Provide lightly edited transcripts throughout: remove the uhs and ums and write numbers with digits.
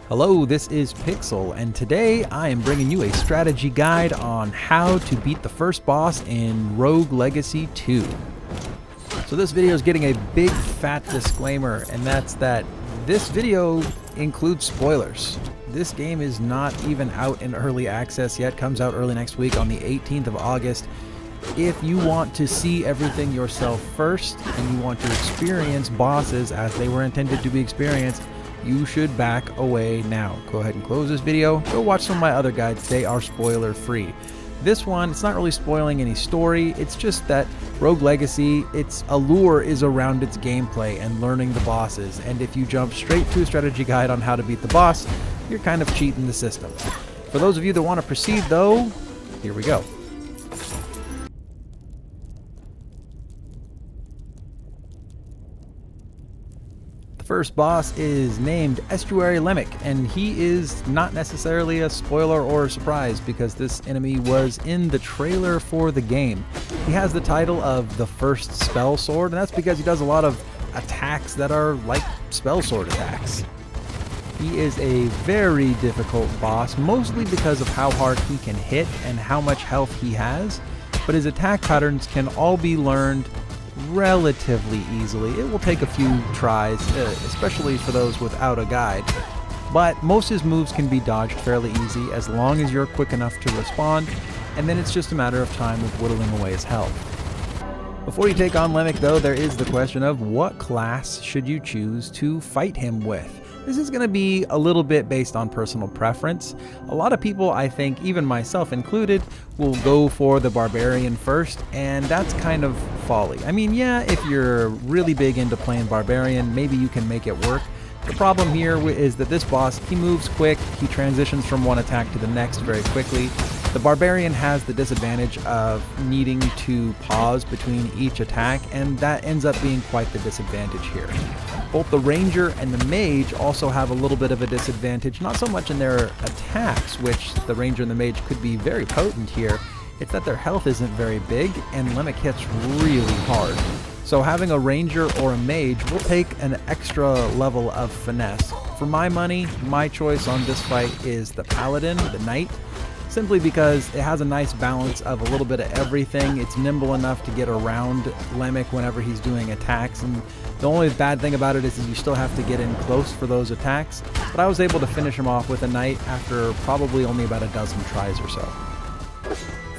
Hello, this is Pixel, and today I am bringing you a strategy guide on how to beat the first boss in Rogue Legacy 2. So this video is getting a big fat disclaimer, and that's that this video includes spoilers. This game is not even out in early access yet, comes out early next week on the 18th of August. If you want to see everything yourself first, and you want to experience bosses as they were intended to be experienced, you should back away now. Go ahead and close this video. Go watch some of my other guides. They are spoiler free. This one, it's not really spoiling any story. It's just that Rogue Legacy, its allure is around its gameplay and learning the bosses. And if you jump straight to a strategy guide on how to beat the boss, you're kind of cheating the system. For those of you that want to proceed though, here we go. First boss is named Estuary Lamech, and he is not necessarily a spoiler or a surprise because this enemy was in the trailer for the game. He has the title of the first spell sword, and that's because he does a lot of attacks that are like spell sword attacks. He is a very difficult boss, mostly because of how hard he can hit and how much health he has, but his attack patterns can all be learned relatively easily. It will take a few tries, especially for those without a guide, but most of his moves can be dodged fairly easy as long as you're quick enough to respond, and then it's just a matter of time of whittling away his health. Before you take on Lamech though, there is the question of what class should you choose to fight him with. This is going to be a little bit based on personal preference. A lot of people, I think, even myself included, will go for the Barbarian first, and that's kind of folly. I mean, yeah, if you're really big into playing Barbarian, maybe you can make it work. The problem here is that this boss, he moves quick, he transitions from one attack to the next very quickly. The Barbarian has the disadvantage of needing to pause between each attack, and that ends up being quite the disadvantage here. Both the Ranger and the Mage also have a little bit of a disadvantage, not so much in their attacks, which the Ranger and the Mage could be very potent here. It's that their health isn't very big, and Lamech hits really hard. So having a Ranger or a Mage will take an extra level of finesse. For my money, my choice on this fight is the Paladin, the Knight, simply because it has a nice balance of a little bit of everything. It's nimble enough to get around Lamech whenever he's doing attacks, and the only bad thing about it is you still have to get in close for those attacks, but I was able to finish him off with a Knight after probably only about a dozen tries or so.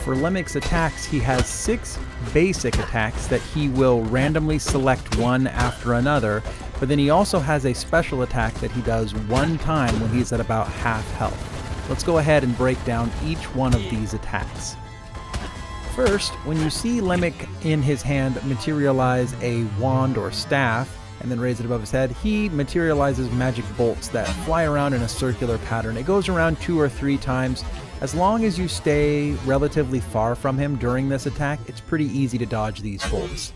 For Lamech's attacks, he has 6 basic attacks that he will randomly select one after another, but then he also has a special attack that he does one time when he's at about half health. Let's go ahead and break down each one of these attacks. First, when you see Lamech in his hand materialize a wand or staff and then raise it above his head, he materializes magic bolts that fly around in a circular pattern. It goes around 2 or 3 times. As long as you stay relatively far from him during this attack, it's pretty easy to dodge these bolts.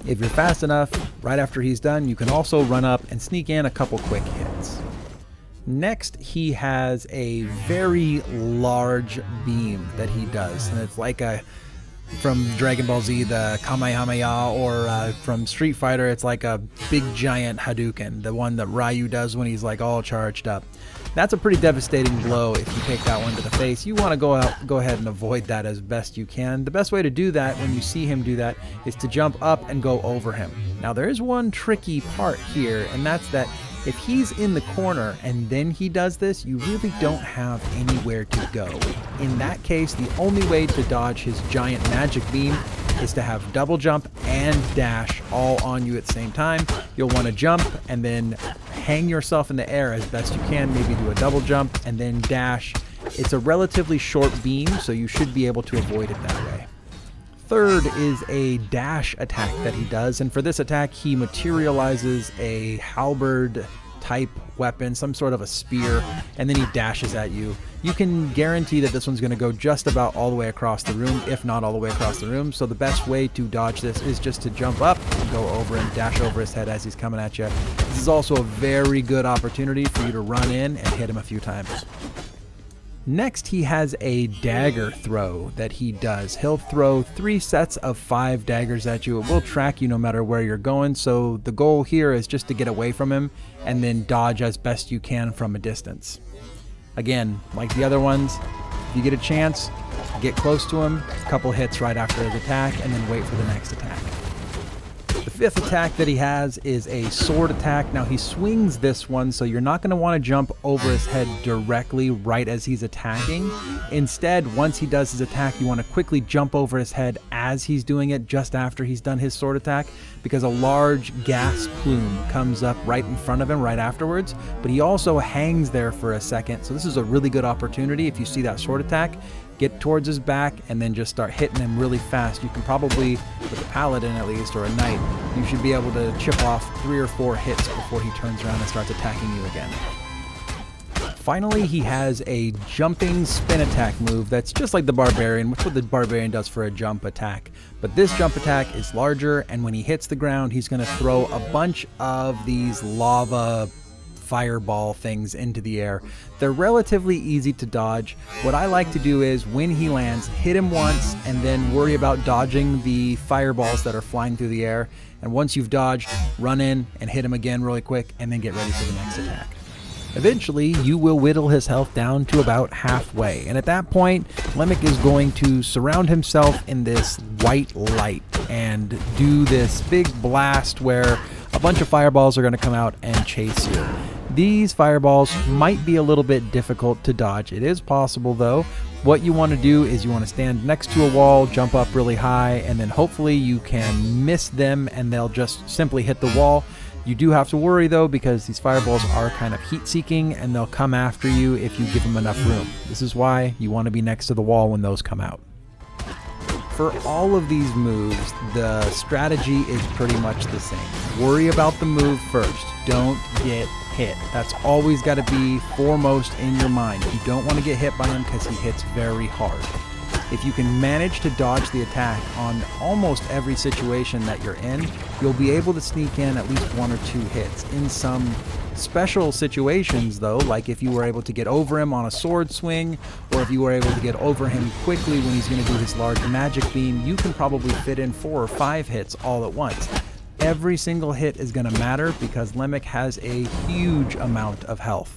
If you're fast enough, right after he's done, you can also run up and sneak in a couple quick hits. Next, he has a very large beam that he does, and it's like from Dragon Ball Z, the Kamehameha, or from Street Fighter, it's like a big giant Hadouken, the one that Ryu does when he's like all charged up. That's a pretty devastating blow if you take that one to the face. You want to go ahead and avoid that as best you can. The best way to do that when you see him do that is to jump up and go over him. Now there is one tricky part here, and that's that if he's in the corner and then he does this, you really don't have anywhere to go. In that case, the only way to dodge his giant magic beam is to have double jump and dash all on you at the same time. You'll want to jump and then hang yourself in the air as best you can, maybe do a double jump and then dash. It's a relatively short beam, so you should be able to avoid it that way. Third is a dash attack that he does, and for this attack he materializes a halberd type weapon, some sort of a spear, and then he dashes at you. You can guarantee that this one's going to go just about all the way across the room, if not all the way across the room, so the best way to dodge this is just to jump up and go over and dash over his head as he's coming at you. This is also a very good opportunity for you to run in and hit him a few times. Next, he has a dagger throw that he does. He'll throw 3 sets of 5 daggers at you. It will track you no matter where you're going, so the goal here is just to get away from him and then dodge as best you can from a distance. Again, like the other ones, if you get a chance, get close to him, a couple hits right after his attack, and then wait for the next attack. The 5th attack that he has is a sword attack. Now he swings this one, so you're not going to want to jump over his head directly right as he's attacking. Instead, once he does his attack, you want to quickly jump over his head as he's doing it, just after he's done his sword attack, because a large gas plume comes up right in front of him right afterwards, but he also hangs there for a second. So this is a really good opportunity. If you see that sword attack, get towards his back and then just start hitting him really fast. You can probably, with a paladin at least, or a knight, you should be able to chip off 3 or 4 hits before he turns around and starts attacking you again. Finally, he has a jumping spin attack move that's just like the barbarian, which is what the barbarian does for a jump attack. But this jump attack is larger, and when he hits the ground, he's going to throw a bunch of these lava fireball things into the air. They're relatively easy to dodge. What I like to do is, when he lands, hit him once and then worry about dodging the fireballs that are flying through the air. And once you've dodged, run in and hit him again really quick and then get ready for the next attack. Eventually, you will whittle his health down to about halfway, and at that point, Lamech is going to surround himself in this white light and do this big blast where a bunch of fireballs are going to come out and chase you. These fireballs might be a little bit difficult to dodge. It is possible though. What you want to do is you want to stand next to a wall, jump up really high, and then hopefully you can miss them and they'll just simply hit the wall. You do have to worry though, because these fireballs are kind of heat seeking and they'll come after you if you give them enough room. This is why you want to be next to the wall when those come out. For all of these moves, the strategy is pretty much the same. Worry about the move first. Don't get hit. That's always got to be foremost in your mind. You don't want to get hit by him because he hits very hard. If you can manage to dodge the attack on almost every situation that you're in, you'll be able to sneak in at least 1 or 2 hits. In some special situations though, like if you were able to get over him on a sword swing, or if you were able to get over him quickly when he's going to do his large magic beam, you can probably fit in 4 or 5 hits all at once. Every single hit is going to matter because Lamech has a huge amount of health.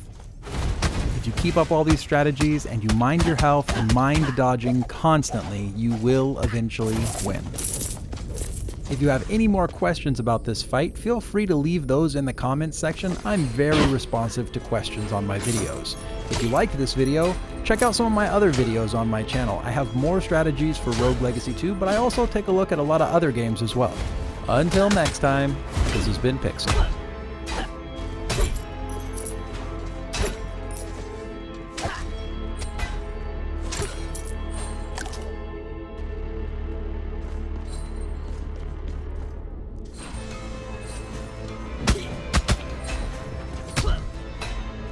If you keep up all these strategies and you mind your health and mind dodging constantly, you will eventually win. If you have any more questions about this fight, feel free to leave those in the comments section. I'm very responsive to questions on my videos. If you liked this video, check out some of my other videos on my channel. I have more strategies for Rogue Legacy 2, but I also take a look at a lot of other games as well. Until next time, this has been Pixel.